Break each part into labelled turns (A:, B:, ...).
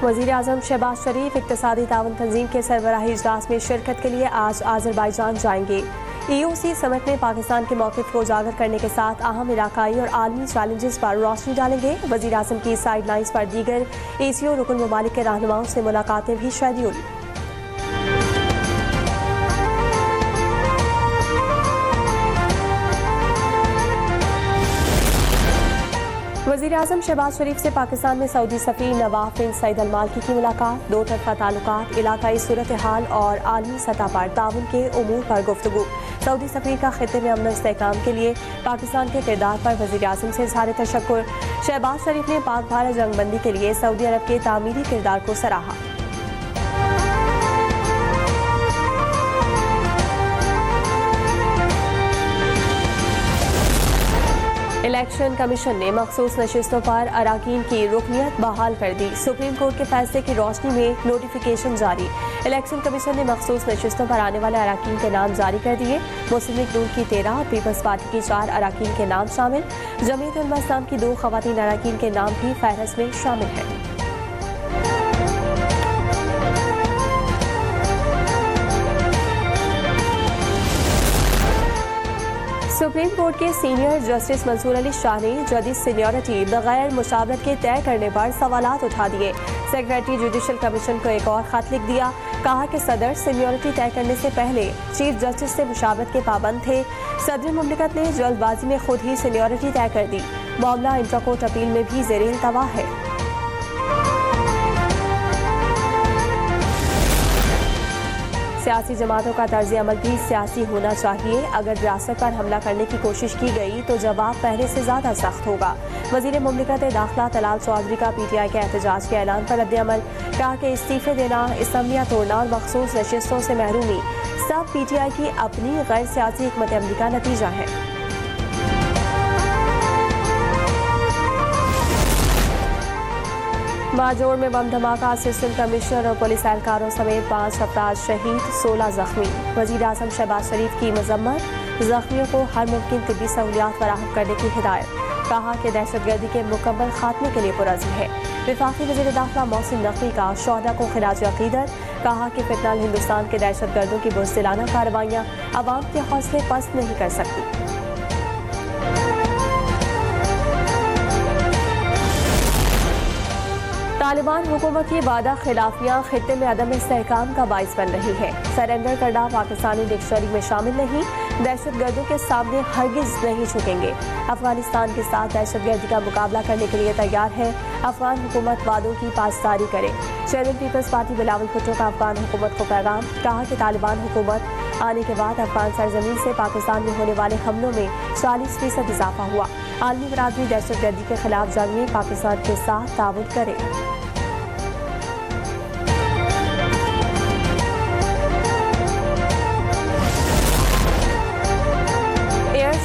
A: वज़ीर आज़म शहबाज शरीफ इक़्तिसादी ताउन तंजीम के सरबराही इजलास में शिरकत के लिए आज आज़रबाईजान जाएंगे। EOC समिट में पाकिस्तान के मौक़िफ़ को उजागर करने के साथ अहम इलाकाई और आलमी चैलेंजेस पर रोशनी डालेंगे। वज़ीर आज़म की साइडलाइंस पर दीगर ACO रुकन ममालिक के रहनुमाओं से मुलाकातें भी शेड्यूल। वज़ीर आज़म शहबाज शरीफ से पाकिस्तान में सऊदी सफ़ीर नवाफ बिन सईद अल माल्की की मुलाकात। दो तरफ़ा ताल्लुकात, इलाकाई सूरत हाल और आलमी सतह पर ताउन के उमूर पर गुफ्तगू। सऊदी सफ़ीर का खित्ते में अमन इस्तेहकाम के लिए पाकिस्तान के किरदार पर वज़ीर आज़म से इज़हार तशक्कुर। शहबाज शरीफ ने पाक भारत जंगबंदी के लिए सऊदी अरब के तामीरी किरदार को सराहा। इलेक्शन कमीशन ने मखसूस नशिस्तों पर अराकीन की रुकनियत बहाल कर दी। सुप्रीम कोर्ट के फैसले की रोशनी में नोटिफिकेशन जारी। इलेक्शन कमीशन ने मखसूस नशिस्तों पर आने वाले अराकीन के नाम जारी कर दिए। मुस्लिम लीग नून की 13 और पीपल्स पार्टी की 4 अराकीन के नाम शामिल। जमीयत उलमा इस्लाम की 2 खवातीन अराकीन के नाम भी फहरिस्त में शामिल हैं। सुप्रीम कोर्ट के सीनियर जस्टिस मंसूर अली शाह ने जदीद सीनियरिटी बगैर मुशावरत के तय करने पर सवालात उठा दिए। सेक्रेटरी जुडिशल कमीशन को एक और खत लिख दिया। कहा कि सदर सीनियरिटी तय करने से पहले चीफ जस्टिस से मुशावरत के पाबंद थे। सदर मुमलिकत ने जल्दबाजी में खुद ही सीनियरिटी तय कर दी। मामला इंटर कोर्ट अपील में भी ज़ेरे इल्तवा है। सियासी जमातों का तर्ज अमल भी सियासी होना चाहिए। अगर रियासत पर हमला करने की कोशिश की गई तो जवाब पहले से ज़्यादा सख्त होगा। वज़ीर मुमलिकत दाखिला तलाल चौधरी का PTI के एहतजाज के ऐलान पर रद्द-ए-अमल। कहा कि इस्तीफे देना, असम्बलियाँ तोड़ना और मखसूस नशिस्तों से महरूमी सब PTI की अपनी गैर सियासी हिकमत अमली का नतीजा है। माजोड़ में बम धमाका, असिस्टेंट कमिश्नर और पुलिस एहलकारों समेत 5 अफराद शहीद, 16 जख्मी। वज़ीर आज़म शहबाज शरीफ की मजम्मत, जख्मियों को हर मुमकिन तिब्बी सहूलियात फराहम करने की हिदायत। कहा कि दहशतगर्दी के मुकम्मल खात्मे के लिए पुरज़्म है। वफाकी वज़ीर दाखिला मोहसिन नकवी का शोहदा को खिराज अक़ीदत। कहा कि फिलहाल हिंदुस्तान के दहशतगर्दों की बुज़दिलाना कार्रवाइयाँ अवाम के हौसले पस्त नहीं कर सकती। तालिबान हुकूमत की वादा खिलाफियाँ खित्ते में अदम इस्तेहकाम का बाइस बन रही है। सरेंडर करना पाकिस्तानी डिक्शनरी में शामिल नहीं। दहशतगर्दों के सामने हरगिज नहीं झुकेंगे। अफगानिस्तान के साथ दहशतगर्दी का मुकाबला करने के लिए तैयार है। अफगान हुकूमत वादों की पासदारी करे। Chairman people's party Bilawal Bhutto का अफगान हुकूमत को पैगाम। कहा कि तालिबान हुकूमत आने के बाद अफगान सरजमीन से पाकिस्तान में होने वाले हमलों में 40% इजाफा हुआ। आलमी बरादरी दहशतगर्दी के खिलाफ जंग में पाकिस्तान के साथ ताउन करे।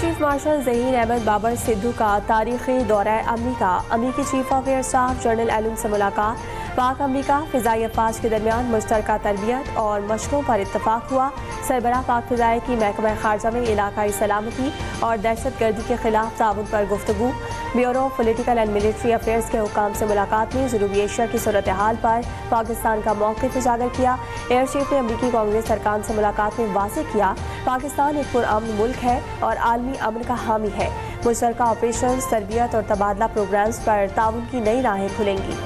A: चीफ मार्शल ज़हीर अहमद बाबर सिद्धू का तारीखी दौरा अमरीका। अमरीकी chief of air staff general Allen से मुलाकात। पाक अमरीका फ़िज़ाई अफ़वाज के दरमियान मुश्तरका तरबियत और मशकों पर इत्तफाक हुआ। सरबराह पाक फ़िज़ाई की महकमा ख़ारजा में इलाकाई सलामती और दहशतगर्दी के खिलाफ ताउन पर गुफ्तगू। Bureau of political and military affairs के हुक्काम से मुलाकात में जनूबी एशिया की सूरत हाल पर पाकिस्तान का मौक़िफ़ उजागर किया। एयर चीफ ने अमरीकी कांग्रेस अरकान से मुलाकात में वाज़ेह किया पाकिस्तान एक पुरअमन मुल्क है और आलमी अमन का हामी है। मुश्तरका ऑपरेशन, तरबियत और तबादला प्रोग्राम्स पर ताउन की नई राहें खुलेंगी।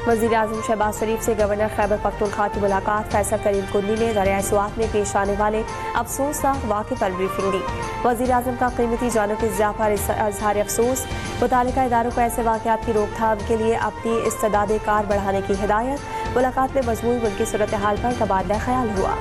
A: वज़ीर आज़म शहबाज शरीफ से गवर्नर खैबर पख्तूनख्वा की मुलाकात। फैसल करीम कुंदी ने दरियाए स्वात में पेश आने वाले अफसोसनाक वाक़े पर ब्रीफिंग दी। वज़ीर आज़म का कीमती जानों की ज़िया पर इज़हार अफसोस। मुतालिका इदारों को ऐसे वाक़यात की रोकथाम के लिए अपनी इस्तेदाद कार बढ़ाने की हिदायत। मुलाकात में मजमूई मुल्की सूरत हाल पर तबादला ख्याल हुआ।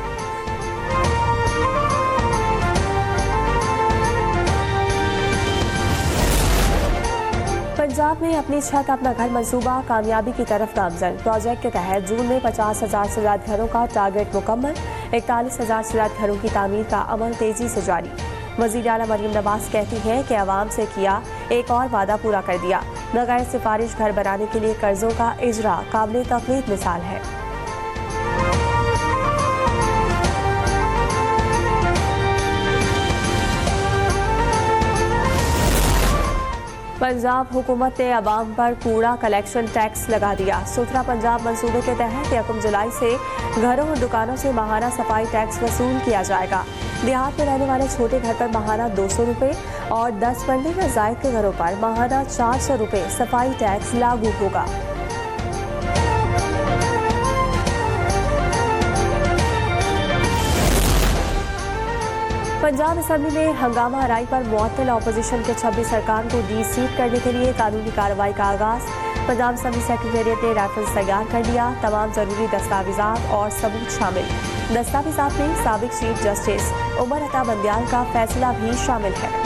A: पंजाब में अपनी छत अपना घर मंसूबा कामयाबी की तरफ गामजन। प्रोजेक्ट के तहत जून में 50,000 से ज़्यादा घरों का टारगेट मुकम्मल। 41,000 से ज़्यादा घरों की तामीर का अमल तेजी से जारी। वज़ीर आला मरियम नवाज कहती हैं कि आवाम से किया एक और वादा पूरा कर दिया। बगैर सिफारिश घर बनाने के लिए कर्जों का इजरा काबिल तक़लीद मिसाल है। पंजाब हुकूमत ने अवाम पर कूड़ा कलेक्शन टैक्स लगा दिया। सुथरा पंजाब मंसूबे के तहत 1 जुलाई से घरों और दुकानों से माहाना सफाई टैक्स वसूल किया जाएगा। देहात में रहने वाले छोटे घर पर माहाना 200 रुपये और 10 मंडी में जायद के घरों पर माहाना 400 रुपये सफाई टैक्स लागू होगा। पंजाब असेंबली में हंगामा हराई पर मुअत्तल अपोजिशन के 26 अरकान को डी-सीट करने के लिए कानूनी कार्रवाई का आगाज। पंजाब असेंबली सेक्रेटेरिएट ने रेफरेंस तैयार कर लिया। तमाम जरूरी दस्तावेजात और सबूत शामिल। दस्तावेजात में साबिक चीफ जस्टिस उमर अता बंदियाल का फैसला भी शामिल है।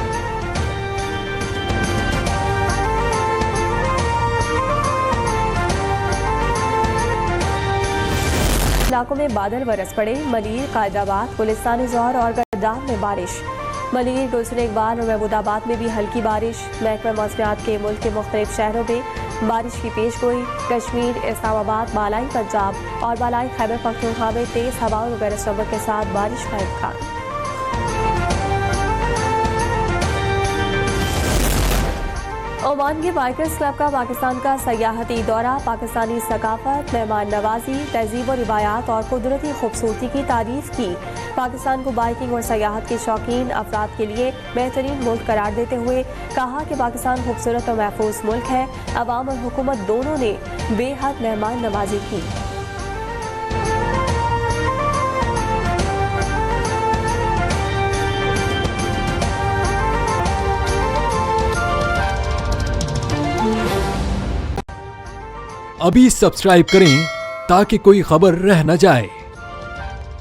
A: इलाकों में बादल बरस पड़े। मलीर, कायदाबाद, गुलिस्तान जौहर और गद्दाम में बारिश। मलीर, गुलशन इकबाल और महमूदाबाद में भी हल्की बारिश। महकमा मौसमियात के मुल्क के मुख्तलिफ शहरों में बारिश की पेशगोई। कश्मीर, इस्लामाबाद, बालाई पंजाब और बालाई खैबर पख्तूनख्वा में तेज हवाओं और गरज चमक के साथ बारिश का इम्कान। ओमान के बाइकर्स क्लब का पाकिस्तान का सयाहती दौरा। पाकिस्तानी सकाफत, मेहमान नवाजी, तहजीब और रिवायात और कुदरती खूबसूरती की तारीफ की। पाकिस्तान को बाइकिंग और सयाहत के शौकीन अफराद के लिए बेहतरीन मुल्क करार देते हुए कहा कि पाकिस्तान खूबसूरत और महफूज मुल्क है। अवाम और हुकूमत दोनों ने बेहद मेहमान नवाजी की।
B: अभी सब्सक्राइब करें ताकि कोई खबर रह न जाए।